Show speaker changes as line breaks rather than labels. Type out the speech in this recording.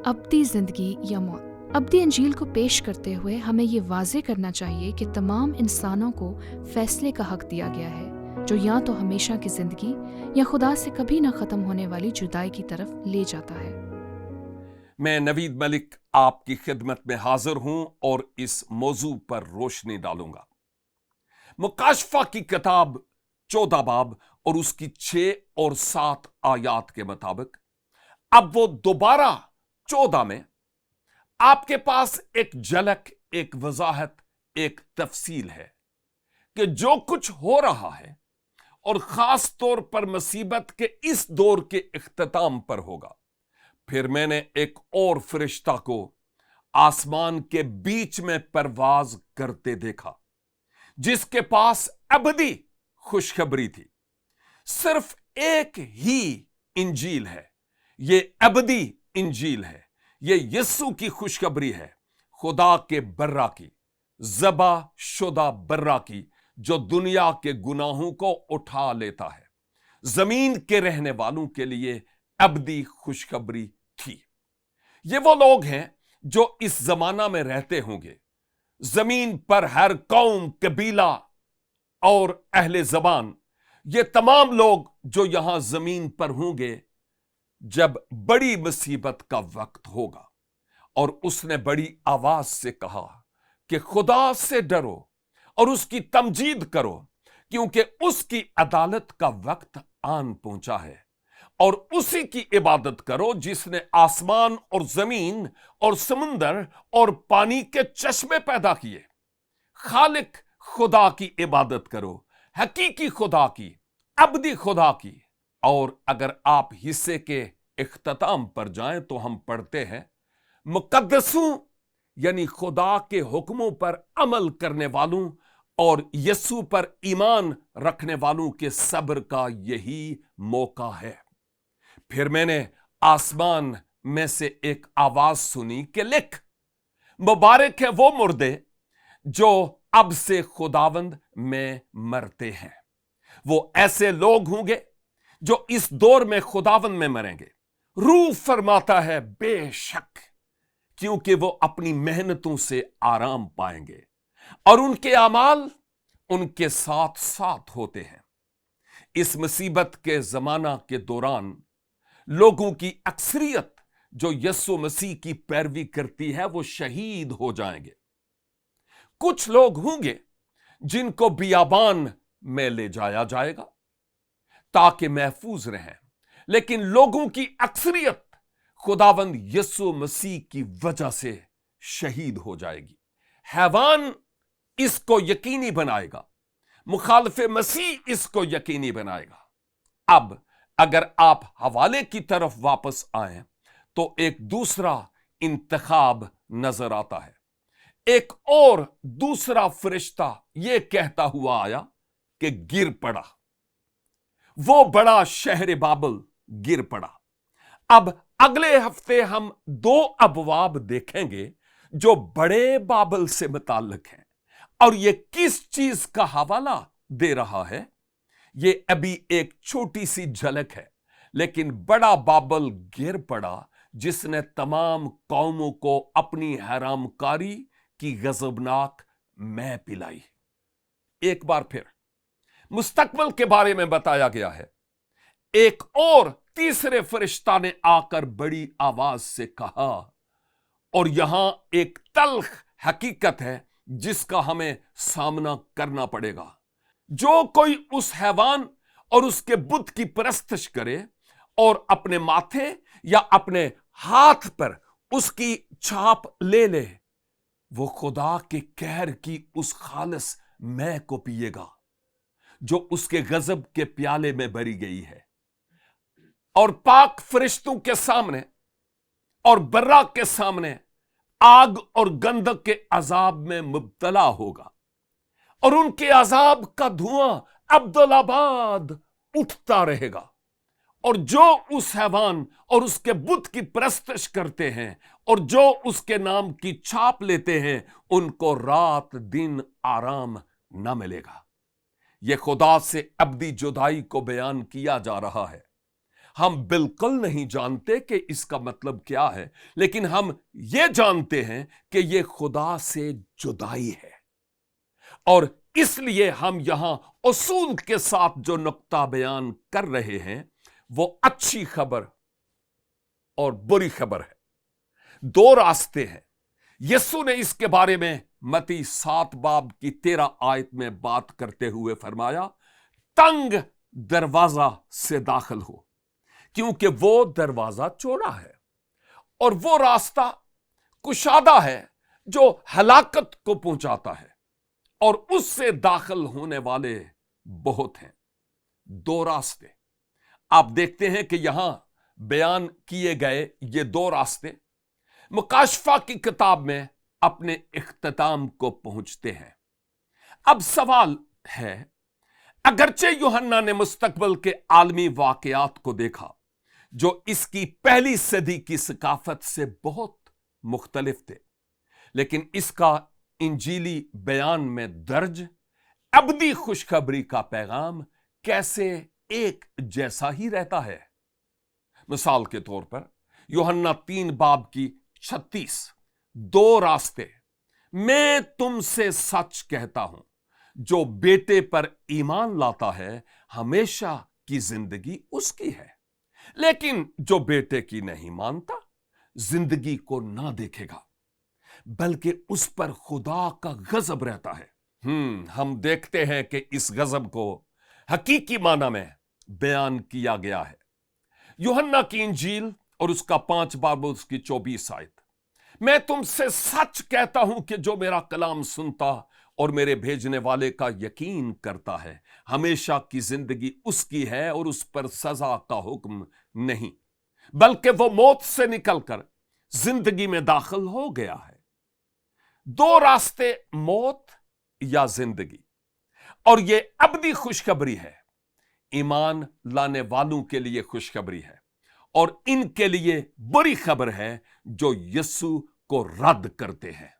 ابدی زندگی یا موت۔ ابدی انجیل کو پیش کرتے ہوئے ہمیں یہ واضح کرنا چاہیے کہ تمام انسانوں کو فیصلے کا حق دیا گیا ہے، جو یا تو ہمیشہ کی زندگی یا خدا سے کبھی نہ ختم ہونے والی جدائی کی طرف لے جاتا ہے۔
میں نوید ملک آپ کی خدمت میں حاضر ہوں اور اس موضوع پر روشنی ڈالوں گا۔ مکاشفہ کی کتاب 14 باب اور اس کی 6 اور 7 آیات کے مطابق اب وہ دوبارہ 14 میں آپ کے پاس ایک جھلک، ایک وضاحت، ایک تفصیل ہے کہ جو کچھ ہو رہا ہے اور خاص طور پر مصیبت کے اس دور کے اختتام پر ہوگا۔ پھر میں نے ایک اور فرشتہ کو آسمان کے بیچ میں پرواز کرتے دیکھا، جس کے پاس ابدی خوشخبری تھی۔ صرف ایک ہی انجیل ہے، یہ ابدی انجیل ہے، یہ یسوع کی خوشخبری ہے، خدا کے برا کی، ذبح شدہ برا کی، جو دنیا کے گناہوں کو اٹھا لیتا ہے۔ زمین کے رہنے والوں کے لیے ابدی خوشخبری تھی۔ یہ وہ لوگ ہیں جو اس زمانہ میں رہتے ہوں گے۔ زمین پر ہر قوم، قبیلہ اور اہل زبان، یہ تمام لوگ جو یہاں زمین پر ہوں گے جب بڑی مصیبت کا وقت ہوگا۔ اور اس نے بڑی آواز سے کہا کہ خدا سے ڈرو اور اس کی تمجید کرو، کیونکہ اس کی عدالت کا وقت آن پہنچا ہے، اور اسی کی عبادت کرو جس نے آسمان اور زمین اور سمندر اور پانی کے چشمے پیدا کیے۔ خالق خدا کی عبادت کرو، حقیقی خدا کی، ابدی خدا کی۔ اور اگر آپ حصے کے اختتام پر جائیں تو ہم پڑھتے ہیں، مقدسوں یعنی خدا کے حکموں پر عمل کرنے والوں اور یسوع پر ایمان رکھنے والوں کے صبر کا یہی موقع ہے۔ پھر میں نے آسمان میں سے ایک آواز سنی کہ لکھ، مبارک ہے وہ مردے جو اب سے خداوند میں مرتے ہیں۔ وہ ایسے لوگ ہوں گے جو اس دور میں خداوند میں مریں گے۔ روح فرماتا ہے بے شک، کیونکہ وہ اپنی محنتوں سے آرام پائیں گے اور ان کے اعمال ان کے ساتھ ساتھ ہوتے ہیں۔ اس مصیبت کے زمانہ کے دوران لوگوں کی اکثریت جو یسوع مسیح کی پیروی کرتی ہے وہ شہید ہو جائیں گے۔ کچھ لوگ ہوں گے جن کو بیابان میں لے جایا جائے گا تاکہ محفوظ رہیں، لیکن لوگوں کی اکثریت خداوند یسوع مسیح کی وجہ سے شہید ہو جائے گی۔ حیوان اس کو یقینی بنائے گا، مخالف مسیح اس کو یقینی بنائے گا۔ اب اگر آپ حوالے کی طرف واپس آئیں تو ایک دوسرا انتخاب نظر آتا ہے۔ ایک اور دوسرا فرشتہ یہ کہتا ہوا آیا کہ گر پڑا، وہ بڑا شہر بابل گر پڑا۔ اب اگلے ہفتے ہم 2 ابواب دیکھیں گے جو بڑے بابل سے متعلق ہیں، اور یہ کس چیز کا حوالہ دے رہا ہے یہ ابھی ایک چھوٹی سی جھلک ہے، لیکن بڑا بابل گر پڑا جس نے تمام قوموں کو اپنی حرام کاری کی غضبناک مے پلائی۔ ایک بار پھر مستقبل کے بارے میں بتایا گیا ہے۔ ایک اور تیسرے فرشتہ نے آ کر بڑی آواز سے کہا، اور یہاں ایک تلخ حقیقت ہے جس کا ہمیں سامنا کرنا پڑے گا۔ جو کوئی اس حیوان اور اس کے بت کی پرستش کرے اور اپنے ماتھے یا اپنے ہاتھ پر اس کی چھاپ لے لے، وہ خدا کے قہر کی اس خالص مے کو پیے گا جو اس کے غضب کے پیالے میں بری گئی ہے، اور پاک فرشتوں کے سامنے اور برا کے سامنے آگ اور گندک کے عذاب میں مبتلا ہوگا، اور ان کے عذاب کا دھواں ابدالآباد اٹھتا رہے گا۔ اور جو اس حیوان اور اس کے بت کی پرستش کرتے ہیں اور جو اس کے نام کی چھاپ لیتے ہیں، ان کو رات دن آرام نہ ملے گا۔ یہ خدا سے ابدی جدائی کو بیان کیا جا رہا ہے۔ ہم بالکل نہیں جانتے کہ اس کا مطلب کیا ہے، لیکن ہم یہ جانتے ہیں کہ یہ خدا سے جدائی ہے، اور اس لیے ہم یہاں اصول کے ساتھ جو نقطہ بیان کر رہے ہیں وہ اچھی خبر اور بری خبر ہے۔ دو راستے ہیں۔ یسوع نے اس کے بارے میں متی 7 باب کی 13 آیت میں بات کرتے ہوئے فرمایا، تنگ دروازہ سے داخل ہو، کیونکہ وہ دروازہ چوڑا ہے اور وہ راستہ کشادہ ہے جو ہلاکت کو پہنچاتا ہے، اور اس سے داخل ہونے والے بہت ہیں۔ دو راستے آپ دیکھتے ہیں کہ یہاں بیان کیے گئے یہ دو راستے مکاشفہ کی کتاب میں اپنے اختتام کو پہنچتے ہیں۔ اب سوال ہے، اگرچہ یوحنا نے مستقبل کے عالمی واقعات کو دیکھا جو اس کی پہلی صدی کی ثقافت سے بہت مختلف تھے، لیکن اس کا انجیلی بیان میں درج ابدی خوشخبری کا پیغام کیسے ایک جیسا ہی رہتا ہے؟ مثال کے طور پر یوحنا 3 باب کی 36، دو راستے، میں تم سے سچ کہتا ہوں جو بیٹے پر ایمان لاتا ہے ہمیشہ کی زندگی اس کی ہے، لیکن جو بیٹے کی نہیں مانتا زندگی کو نہ دیکھے گا بلکہ اس پر خدا کا غضب رہتا ہے۔ ہم دیکھتے ہیں کہ اس غضب کو حقیقی معنی میں بیان کیا گیا ہے۔ یوحنا کی انجیل اور اس کا 5 باب اس کی 24 آیت، میں تم سے سچ کہتا ہوں کہ جو میرا کلام سنتا اور میرے بھیجنے والے کا یقین کرتا ہے ہمیشہ کی زندگی اس کی ہے، اور اس پر سزا کا حکم نہیں بلکہ وہ موت سے نکل کر زندگی میں داخل ہو گیا ہے۔ دو راستے، موت یا زندگی، اور یہ ابدی خوشخبری ہے۔ ایمان لانے والوں کے لیے خوشخبری ہے، اور ان کے لیے بری خبر ہے جو یسوع کو رد کرتے ہیں۔